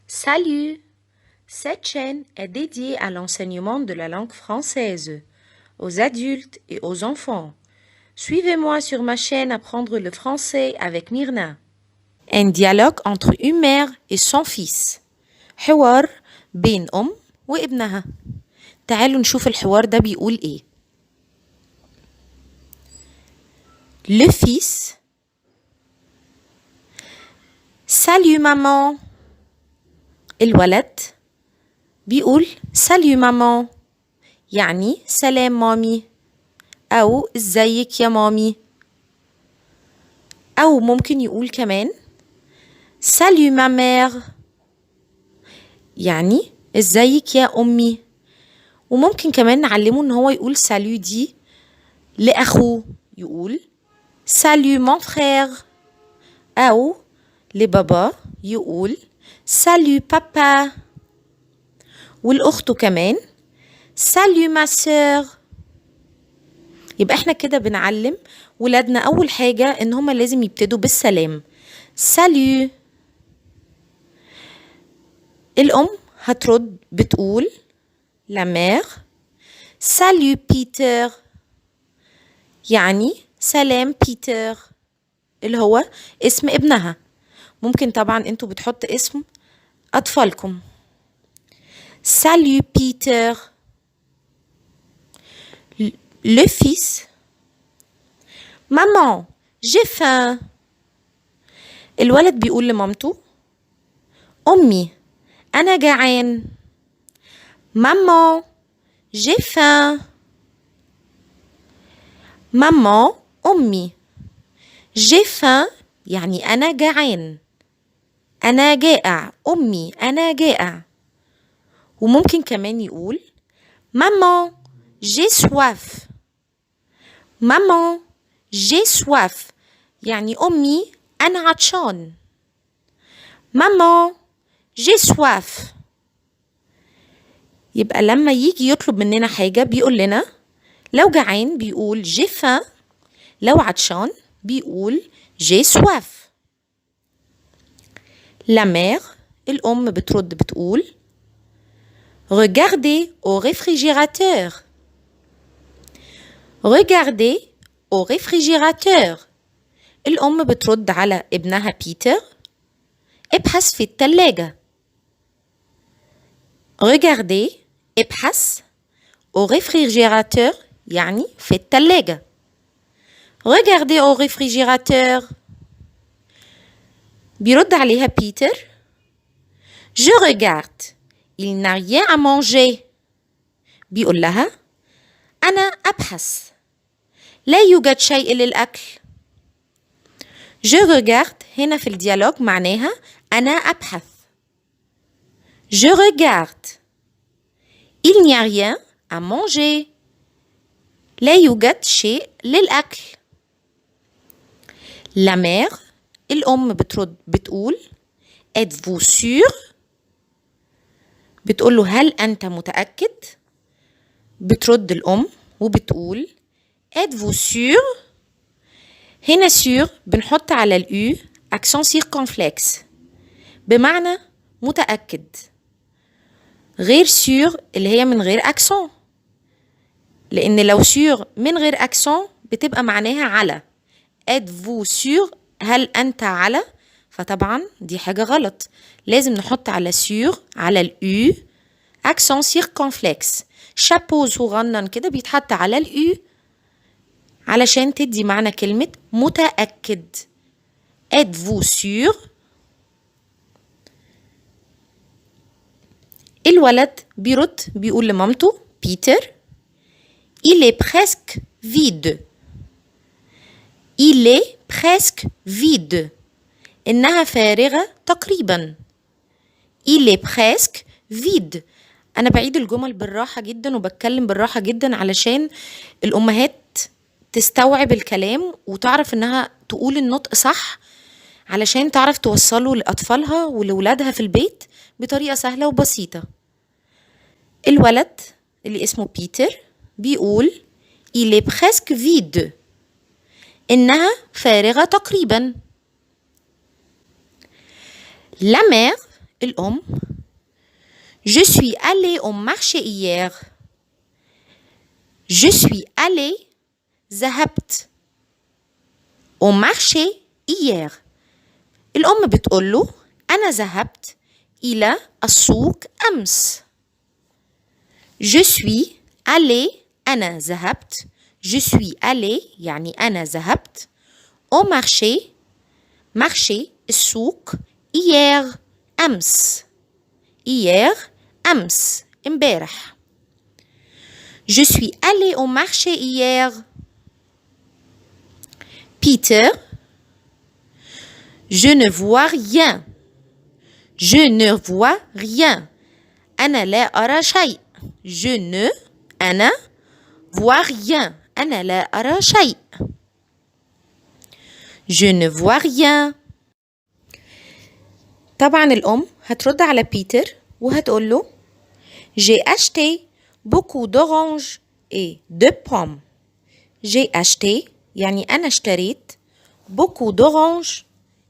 Salut! Cette chaîne est dédiée à l'enseignement de la langue française, aux adultes et aux enfants. Suivez-moi sur ma chaîne Apprendre le français avec Myrna. Un dialogue entre une mère et son fils. حوار بين وابنها. تعالوا نشوف الحوار ده بيقول ايه. Le fils. Salut maman. الولد بيقول salut maman يعني سلام مامي أو ازيك يا مامي، أو ممكن يقول كمان salut ma mère يعني ازيك يا أمي، وممكن كمان نعلمه ان هو يقول salut دي لأخوه، يقول salut mon frère، أو لبابا يقول salut papa، والأخت كمان salut ma sœur. يبقى احنا كده بنعلم ولادنا أول حاجة إن هما لازم يبتدوا بالسلام. salut. الأم هترد بتقول la mère salut Peter يعني سلام بيتر اللي هو اسم ابنها. ممكن طبعا انتوا بتحط اسم أطفالكم. salut Peter. Le fils maman j'ai faim. الولد بيقول لمامته أمي أنا جعان. maman j'ai faim. maman أمي j'ai faim يعني أنا جعان، أنا جائع، أمي أنا جائع. وممكن كمان يقول maman j'ai soif. maman j'ai soif يعني أمي أنا عطشان. maman j'ai soif. يبقى لما يجي يطلب مننا حاجة بيقول لنا لو جعان بيقول j'ai faim، لو عطشان بيقول j'ai soif. la mère الأم بترد بتقول regardez au réfrigérateur. regardez au réfrigérateur. الأم بترد على ابنها بيتر ابحث في التلاجة. regardez ابحث au réfrigérateur يعني في التلاجة. regardez au réfrigérateur. بيرد عليها بيتر je regarde il n'a rien à manger. بيقول لها أنا أبحث لا يوجد شيء للأكل. je regarde هنا في الديالوج معناها أنا أبحث. je regarde il n'y a rien à manger لا يوجد شيء للأكل. la mère الأم بترد بتقول êtes-vous sûr. بتقول له هل أنت متأكد؟ بترد الأم وبتقول êtes-vous sûr. هنا sûr بنحط على الأو accent circonflexe بمعنى متأكد، غير sûr اللي هي من غير accent، لأن لو sûr من غير accent بتبقى معناها على. êtes-vous sûr هل أنت على، فطبعا دي حاجة غلط، لازم نحط على sûr على الأو accent circonflexe. شابو صغنن كده بيتحط على الأو علشان تدي معنى كلمة متأكد. êtes-vous sûr. الولد بيرد بيقول لمامته بيتر il est presque vide. il est presque vide إنها فارغة تقريبا. il est presque vide. أنا بعيد الجمل بالراحة جدا وبتكلم بالراحة جدا علشان الأمهات تستوعب الكلام وتعرف إنها تقول النطق صح، علشان تعرف توصله لأطفالها ولولادها في البيت بطريقة سهلة وبسيطة. الولد اللي اسمه بيتر بيقول il est presque vide إنها فارغة تقريبا. la mère الأم Je suis allée au marché hier. Je suis allée ذهبت au marché hier. الأم بتقول له أنا ذهبت إلى السوق أمس. Je suis allée أنا ذهبت. Je suis allée يعني أنا ذهبت au marché marché السوق hier أمس. hier أمس امبارح. Je suis allée au marché hier. Peter Je ne vois rien. Je ne vois rien. أنا لا أرى شيء. Je ne أنا vois rien. أنا لا أرى شيء. Je ne vois rien. طبعا الأم هترد على بيتر وهتقول له J'ai acheté beaucoup d'oranges et de pommes. J'ai acheté يعني أنا اشتريت beaucoup d'oranges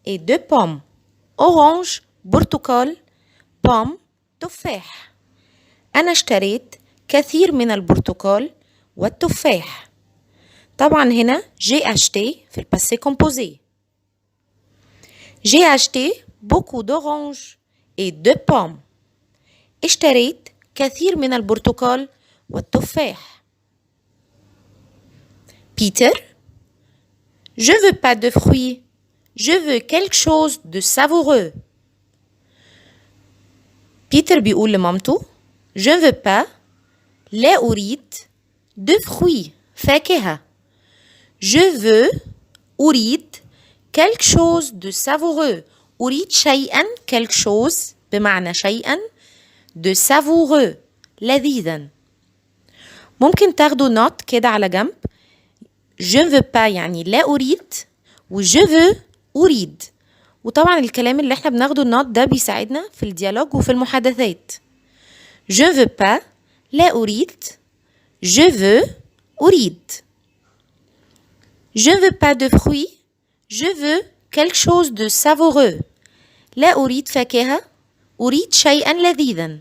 et de pommes. orange برتقال pomme تفاح. أنا اشتريت كثير من البرتقال والتفاح. طبعا هنا j'ai acheté في الباسé composé. J'ai acheté beaucoup d'oranges et de pommes. اشتريت كثير من البرتقال والتفاح. Peter Je veux pas de fruits. Je veux quelque chose de savoureux. بيتر بيقول لمامته Je ne veux pas لا أريد de fruits فاكهة. Je veux أريد quelque chose de savoureux. أريد شيئا quelque chose بمعنى شيئا de savoureux لذيذا. ممكن تاخدوا نوت كده على جنب. Je ne veux pas يعني لا أريد و je veux أريد. وطبعا الكلام اللي احنا بناخده النوت ده بيساعدنا في الديالوج وفي المحادثات. Je ne veux pas لا أريد. Je veux أريد. Je ne veux pas de fruits. Je veux quelque chose de savoureux. لا أريد فاكهة. أريد شيئا لذيذا.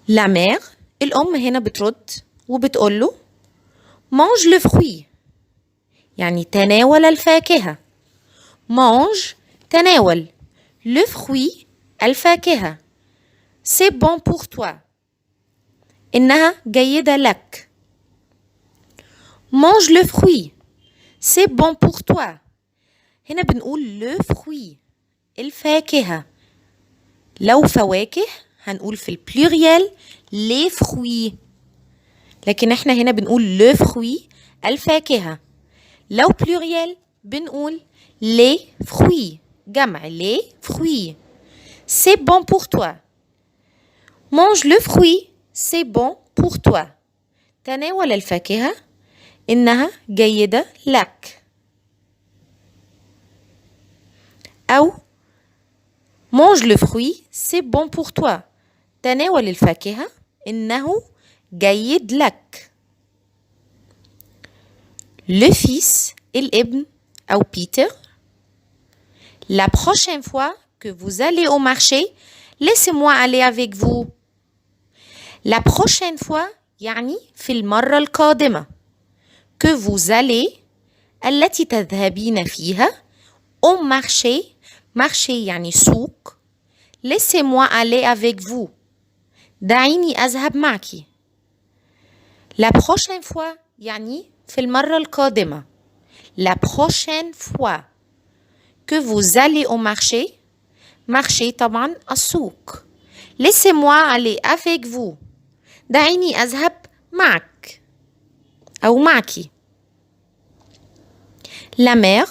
La mère الأم هنا بترد وبتقول له mange le fruit يعني تناول الفاكهة. mange تناول le fruit الفاكهة. c'est bon pour toi إنها جيدة لك. mange le fruit c'est bon pour toi. هنا بنقول le fruit الفاكهة. لو فواكه هنقول في البلوريال les fruits. لكن احنا هنا بنقول le fruit الفاكهة. لو pluriel بنقول les fruits جمع les fruits. c'est bon pour toi. mange le fruit c'est bon pour toi. تناول الفاكهة إنها جيدة لك. أو mange le fruit c'est bon pour toi. تناول الفاكهة إنه جيد لك. Le fils الابن أو بيتر La prochaine fois que vous allez au marché, laissez-moi aller avec vous. La prochaine fois يعني في المرة القادمة. Que vous allez التي تذهبين فيها au marché marché يعني سوق. Laissez-moi aller avec vous. دعيني أذهب معك. La prochaine fois يعني في المرة القادمة. La prochaine fois que vous allez au marché marché طبعا السوق. Laissez-moi aller avec vous. دعيني أذهب معك أو معك. La mère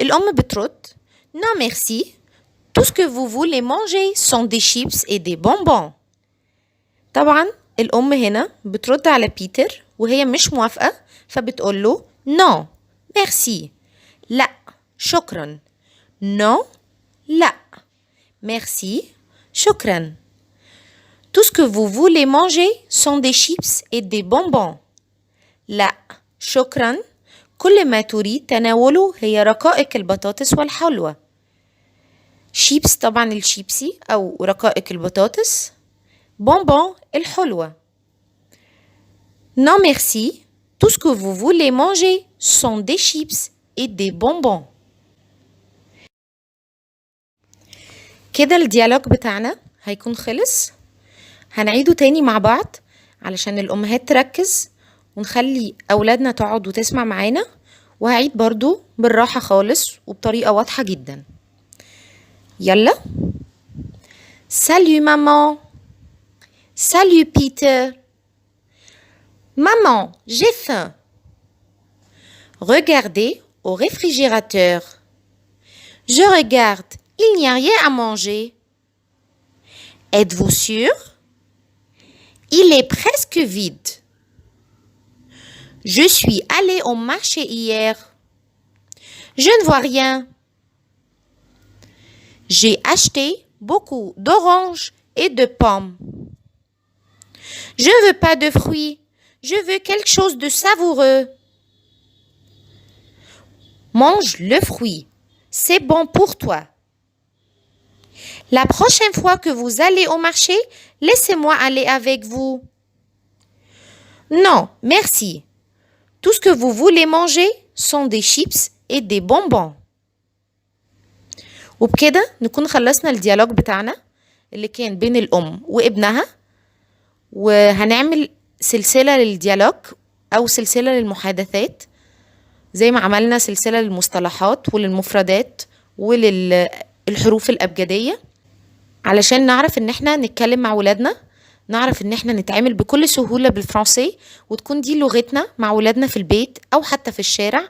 الأم بترد Non merci. Tout ce que vous voulez manger sont des chips et des bonbons. طبعا الأم هنا بترد على بيتر وهي مش موافقة فبتقول له non merci لا شكرا. non لا merci شكرا. Tout ce que vous voulez manger sont des chips et des bonbons. لا شكرا كل ما تريد تناوله هي رقائق البطاطس والحلوى. شيبس طبعا الشيبسي أو رقائق البطاطس. بونبون الحلوة. Non merci, tout ce que vous voulez manger sont des chips et des bonbons. كده الديالوج بتاعنا هيكون خلص. هنعيده تاني مع بعض علشان الأمهات تركز ونخلي أولادنا تقعد وتسمع معانا، وهعيد برضو بالراحة خالص وبطريقة واضحة جدا. يلا. Salut maman. Salut Peter. Maman, j'ai faim. Regardez au réfrigérateur. Je regarde, il n'y a rien à manger. Êtes-vous sûr? Il est presque vide. Je suis allée au marché hier. Je ne vois rien. J'ai acheté beaucoup d'oranges et de pommes. Je ne veux pas de fruits. Je veux quelque chose de savoureux. Mange le fruit. C'est bon pour toi. La prochaine fois que vous allez au marché, laissez-moi aller avec vous. Non, merci. Tout ce que vous voulez manger sont des chips et des bonbons. وبكده نكون خلصنا الديالوج بتاعنا اللي كان بين الأم وابنها، وهنعمل سلسلة للديالوج أو سلسلة للمحادثات زي ما عملنا سلسلة للمصطلحات وللمفردات وللحروف الأبجدية، علشان نعرف ان احنا نتكلم مع ولادنا، نعرف ان احنا نتعامل بكل سهولة بالفرنسي، وتكون دي لغتنا مع ولادنا في البيت او حتى في الشارع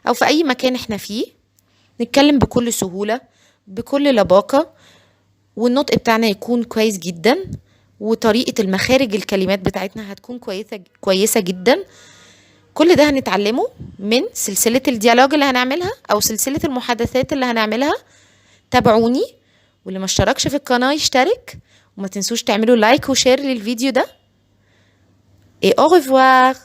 او في اي مكان احنا فيه، نتكلم بكل سهولة بكل لباقة، والنطق بتاعنا يكون كويس جدا، وطريقة المخارج الكلمات بتاعتنا هتكون كويسة جدا. كل ده هنتعلمه من سلسلة الديالوج اللي هنعملها او سلسلة المحادثات اللي هنعملها. تابعوني، واللي ما اشتركش في القناة يشترك، وما تنسوش تعملوا لايك وشير للفيديو ده. Et au revoir.